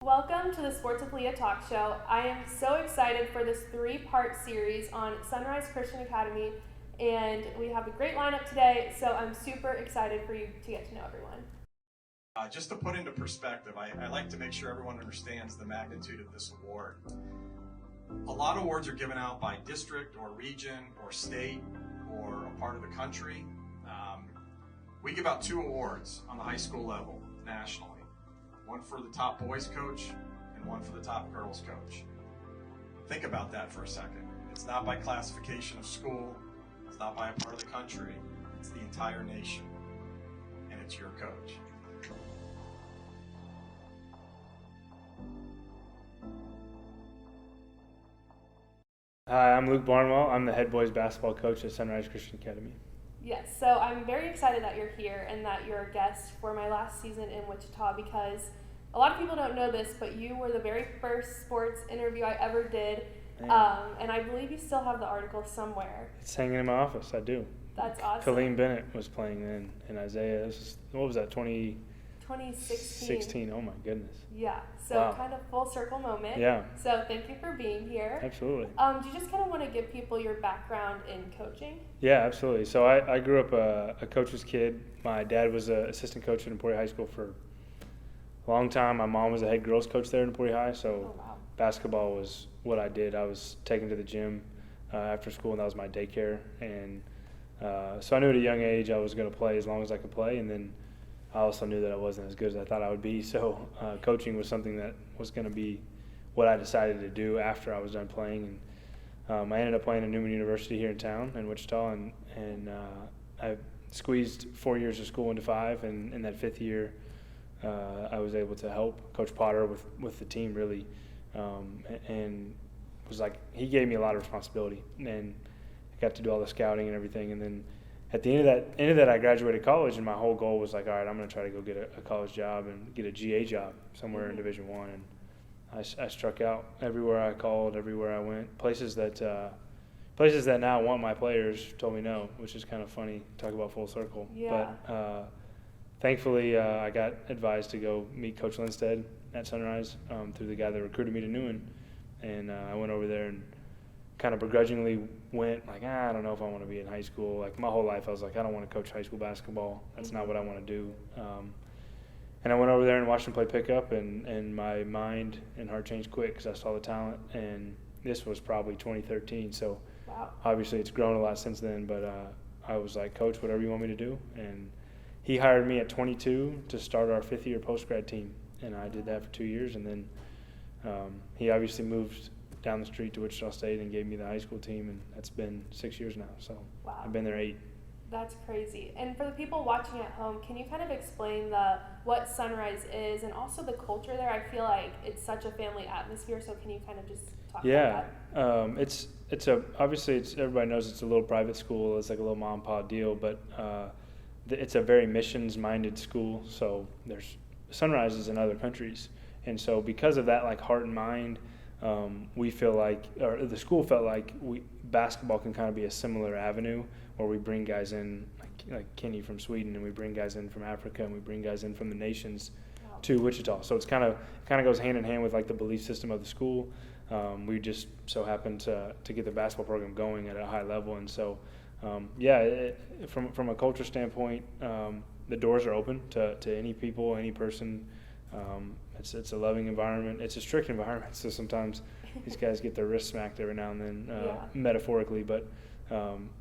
Welcome to the Sports with Leah talk show. I am so excited for this three-part series on Sunrise Christian Academy, and we have a great lineup today, so I'm super excited for you to get to know everyone. Just to put into perspective, I like to make sure everyone understands the magnitude of this award. A lot of awards are given out by district or region or state or a part of the country. We give out 2 awards on the high school level nationally. One for the top boys coach and one for the top girls coach. Think about that for a second. It's not by classification of school. It's not by a part of the country. It's the entire nation. And it's your coach. Hi, I'm Luke Barnwell. I'm the head boys basketball coach at Sunrise Christian Academy. Yes, so I'm very excited that you're here and that you're a guest for my last season in Wichita because a lot of people don't know this, but you were the very first sports interview I ever did, and I believe you still have the article somewhere. It's hanging in my office. I do. That's awesome. Colleen Bennett was playing then, and Isaiah. What was that? 2016. Oh my goodness. Yeah. So wow. Kind of full circle moment. Yeah. So thank you for being here. Absolutely. Do you just kind of want to give people your background in coaching? Yeah, absolutely. So I grew up a coach's kid. My dad was an assistant coach at Emporia High School for a long time. My mom was the head girls coach there at Emporia High. So wow. Basketball was what I did. I was taken to the gym after school, and that was my daycare. And so I knew at a young age I was going to play as long as I could play, and then I also knew that I wasn't as good as I thought I would be. So coaching was something that was going to be what I decided to do after I was done playing. And I ended up playing at Newman University here in town in Wichita, and I squeezed 4 years of school into 5. And in that 5th year, I was able to help Coach Potter with the team really, and was like he gave me a lot of responsibility, and I got to do all the scouting and everything. And then at the end of that, I graduated college, and my whole goal was like, all right, I'm going to try to go get a college job and get a GA job somewhere in Division I. And I struck out everywhere I called, everywhere I went. Places that now want my players told me no, which is kind of funny. Talk about full circle. Yeah. But thankfully, I got advised to go meet Coach Lindstedt at Sunrise through the guy that recruited me to Newman, and I went over there and kind of begrudgingly went like, I don't know if I want to be in high school. Like my whole life, I was like, I don't want to coach high school basketball. That's not what I want to do. And I went over there and watched him play pickup, and my mind and heart changed quick because I saw the talent. And this was probably 2013, so wow. Obviously it's grown a lot since then. But I was like, Coach, whatever you want me to do. And he hired me at 22 to start our 5th year post-grad team, and I did that for 2 years. And then he obviously moved down the street to Wichita State and gave me the high school team, and that's been 6 years now. So wow. I've been there 8. That's crazy. And for the people watching at home, can you kind of explain what Sunrise is and also the culture there? I feel like it's such a family atmosphere, so can you kind of just talk about that? Obviously everybody knows it's a little private school. It's like a little mom and pop deal, but it's a very missions-minded school. So there's Sunrises in other countries, and so because of that, like heart and mind, we feel like, or the school felt like, basketball can kind of be a similar avenue where we bring guys in like Kenny from Sweden, and we bring guys in from Africa, and we bring guys in from the nations to Wichita. So it's kind of goes hand in hand with like the belief system of the school. We just so happened to get the basketball program going at a high level, and so from a culture standpoint, the doors are open to any people, any person. It's a loving environment. It's a strict environment, so sometimes these guys get their wrists smacked every now and then, metaphorically. But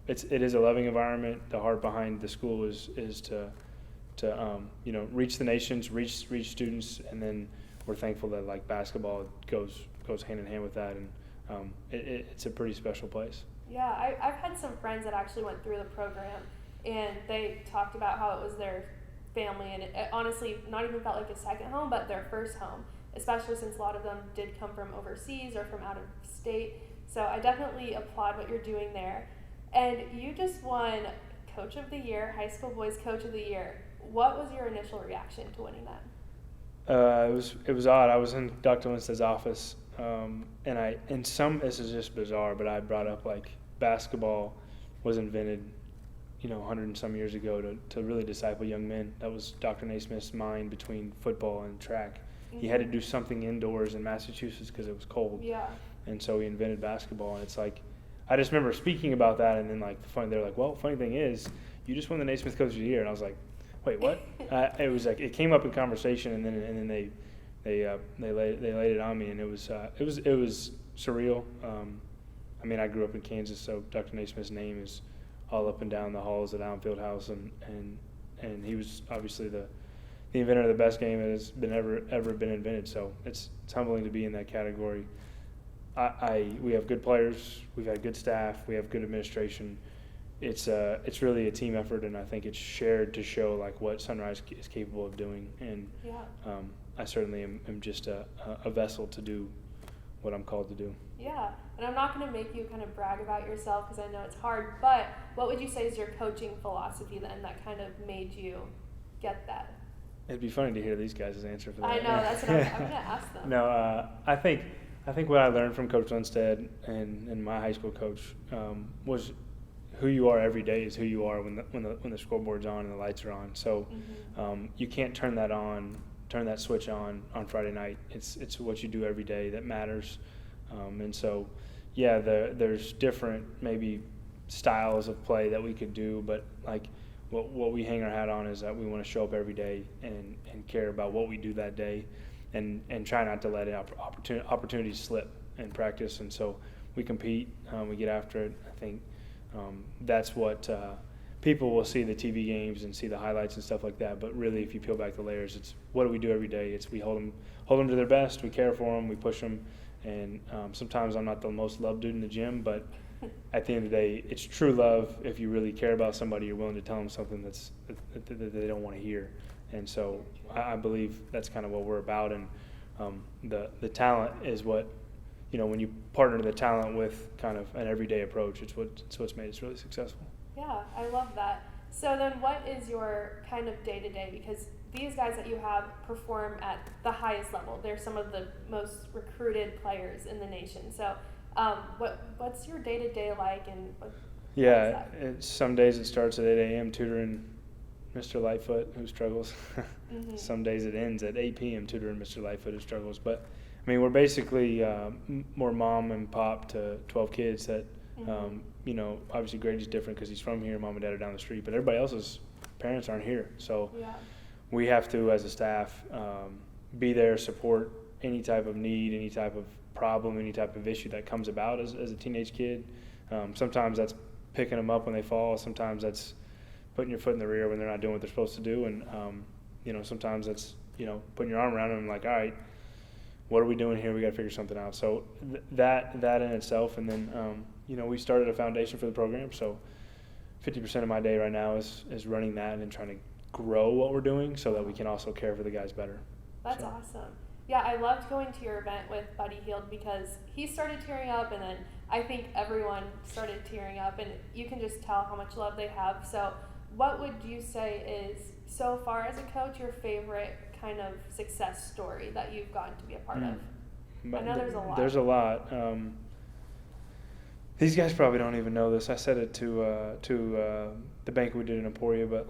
it is a loving environment. The heart behind the school is to reach the nations, reach students, and then we're thankful that like basketball goes hand in hand with that, and it's a pretty special place. Yeah, I've had some friends that actually went through the program, and they talked about how it was their family, and it honestly not even felt like a second home, but their first home, especially since a lot of them did come from overseas or from out of state. So I definitely applaud what you're doing there. And you just won Coach of the Year, High School Boys Coach of the Year. What was your initial reaction to winning that? It was odd. I was in Dr. Lindstedt's office, and this is just bizarre, but I brought up like basketball was invented 100 and some years ago to really disciple young men. That was Dr. Naismith's mind between football and track. he had to do something indoors in Massachusetts because it was cold. Yeah. And so he invented basketball. And it's like, I just remember speaking about that, and then like they're like, well, funny thing is, you just won the Naismith Coach of the Year, and I was like, wait, what? It was like it came up in conversation, and then they laid it on me, and it was surreal. I mean, I grew up in Kansas, so Dr. Naismith's name is all up and down the halls at Allen Fieldhouse, and he was obviously the inventor of the best game that has been ever been invented. So it's humbling to be in that category. We have good players, we've had good staff, we have good administration. It's really a team effort, and I think it's shared to show like what Sunrise is capable of doing. And I certainly am just a vessel to do what I'm called to do. Yeah, and I'm not going to make you kind of brag about yourself because I know it's hard, but what would you say is your coaching philosophy then that kind of made you get that? It'd be funny to hear these guys' answer for that. I know, that's what I'm going to ask them. No, I think what I learned from Coach Lundstedt and my high school coach was who you are every day is who you are when the scoreboard's on and the lights are on. So you can't turn that switch on Friday night. It's what you do every day that matters. And so, yeah, there's different maybe styles of play that we could do, but like what we hang our hat on is that we want to show up every day and care about what we do that day, and try not to let opportunities slip in practice. And so we compete, we get after it. I think that's what people will see the TV games and see the highlights and stuff like that. But really, if you peel back the layers, it's what do we do every day? It's we hold them to their best. We care for them. We push them. And sometimes I'm not the most loved dude in the gym, but at the end of the day, it's true love. If you really care about somebody, you're willing to tell them something that they don't want to hear. And so I believe that's kind of what we're about. And the talent is what, when you partner the talent with kind of an everyday approach, it's what's made us really successful. Yeah, I love that. So then what is your kind of day-to-day? Because these guys that you have perform at the highest level. They're some of the most recruited players in the nation. So what's your day-to-day like? And some days it starts at 8 a.m. tutoring Mr. Lightfoot, who struggles. Mm-hmm. Some days it ends at 8 p.m. tutoring Mr. Lightfoot, who struggles. But, I mean, we're basically more mom and pop to 12 kids that, obviously Grady's different because he's from here. Mom and dad are down the street. But everybody else's parents aren't here. So we have to, as a staff, be there, support any type of need, any type of problem, any type of issue that comes about as a teenage kid. Sometimes that's picking them up when they fall. Sometimes that's putting your foot in the rear when they're not doing what they're supposed to do. And, sometimes that's, putting your arm around them and like, all right, what are we doing here? We got to figure something out. So that in itself. And then, we started a foundation for the program. So 50% of my day right now is running that and then trying to grow what we're doing so that we can also care for the guys better. That's awesome. Yeah, I loved going to your event with Buddy Hield because he started tearing up, and then I think everyone started tearing up, and you can just tell how much love they have. So what would you say is, so far as a coach, your favorite kind of success story that you've gotten to be a part of? I know there's a lot. There's a lot. These guys probably don't even know this. I said it to the banquet we did in Emporia, but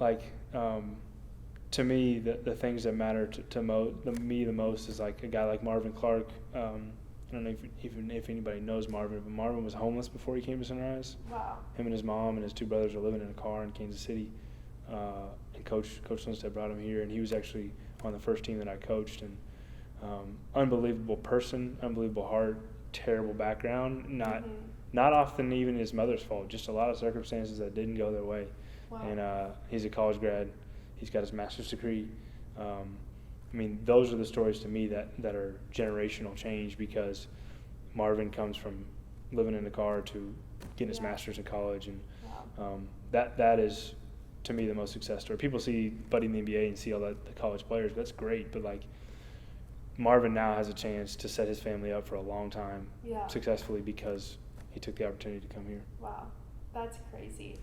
to me, the things that matter to me the most is like a guy like Marvin Clark. I don't know if anybody knows Marvin, but Marvin was homeless before he came to Sunrise. Wow. Him and his mom and his two brothers were living in a car in Kansas City, and Coach Lundstedt brought him here, and he was actually on the first team that I coached. And unbelievable person, unbelievable heart, terrible background. Not often even his mother's fault, just a lot of circumstances that didn't go their way. Wow. And he's a college grad. He's got his master's degree. Those are the stories to me that are generational change, because Marvin comes from living in a car to getting his master's in college. And that is, to me, the most success story. People see Buddy in the NBA and see all the college players. That's great, but Marvin now has a chance to set his family up for a long time successfully because he took the opportunity to come here. Wow, that's crazy.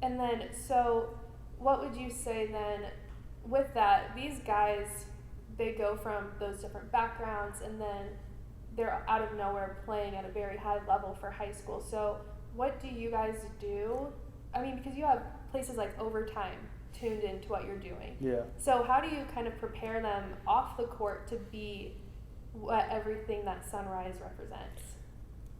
And then, so what would you say then with that? These guys, they go from those different backgrounds and then they're out of nowhere playing at a very high level for high school. So what do you guys do? Because you have places like Overtime tuned into what you're doing. Yeah. So how do you kind of prepare them off the court to be what everything that Sunrise represents?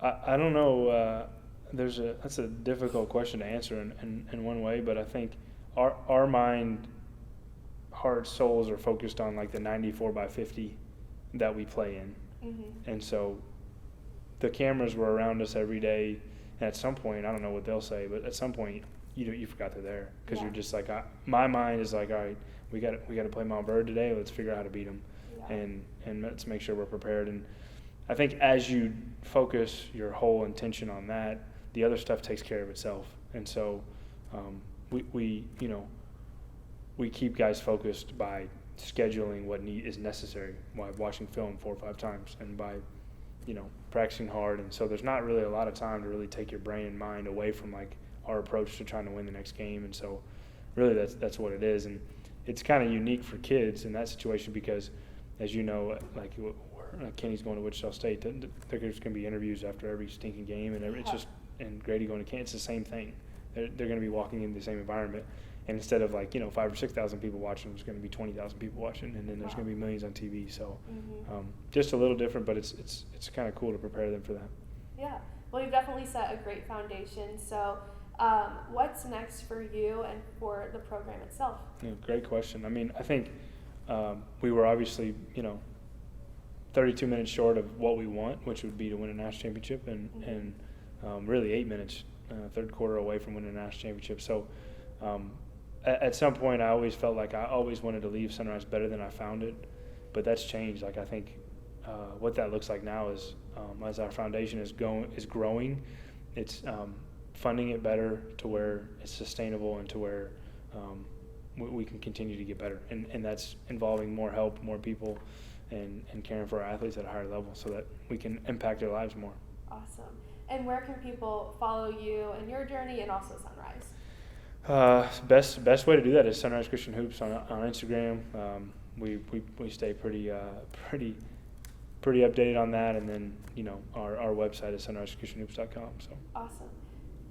I don't know. That's a difficult question to answer in one way, but I think our mind, heart, souls are focused on like the 94x50 that we play in. Mm-hmm. And so the cameras were around us every day, and at some point, I don't know what they'll say, but at some point you forgot they're there, because Yeah. you're just like, my mind is like, all right, we got to play Mount Bird today. Let's figure out how to beat them, Yeah. and let's make sure we're prepared. And I think as you focus your whole intention on that, the other stuff takes care of itself. And so we keep guys focused by scheduling what is necessary, by watching film 4 or 5 times, and by practicing hard. And so there's not really a lot of time to really take your brain and mind away from like our approach to trying to win the next game. And so really that's what it is. And it's kind of unique for kids in that situation, because as you know, like Kenny's going to Wichita State, there's going to be interviews after every stinking game, and it's just, and Grady going to Kansas, it's the same thing. They're going to be walking into the same environment. And instead of 5,000 or 6,000 people watching, there's going to be 20,000 people watching, and then there's going to be millions on TV. So just a little different, but it's kind of cool to prepare them for that. Yeah. Well, you've definitely set a great foundation. So what's next for you and for the program itself? Yeah, great question. I mean, I think we were obviously, 32 minutes short of what we want, which would be to win a national championship, and really 8 minutes, third quarter away from winning a national championship. So at some point, I always felt like I always wanted to leave Sunrise better than I found it, but that's changed. Like, I think what that looks like now is, as our foundation is growing, it's funding it better to where it's sustainable, and to where we can continue to get better, and that's involving more help, more people, and caring for our athletes at a higher level, so that we can impact their lives more. Awesome. And where can people follow you and your journey, and also Sunrise? Best way to do that is Sunrise Christian Hoops on Instagram. We stay pretty updated on that, and then our website is sunrisechristianhoops.com. So awesome.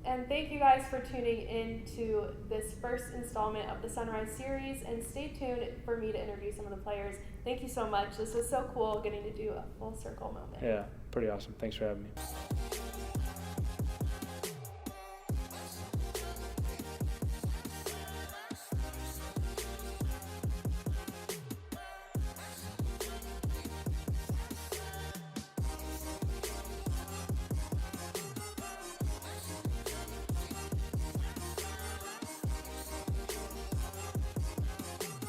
And thank you guys for tuning in to this first installment of the Sunrise series, and stay tuned for me to interview some of the players. Thank you so much. This was so cool getting to do a full circle moment. Yeah, pretty awesome. Thanks for having me.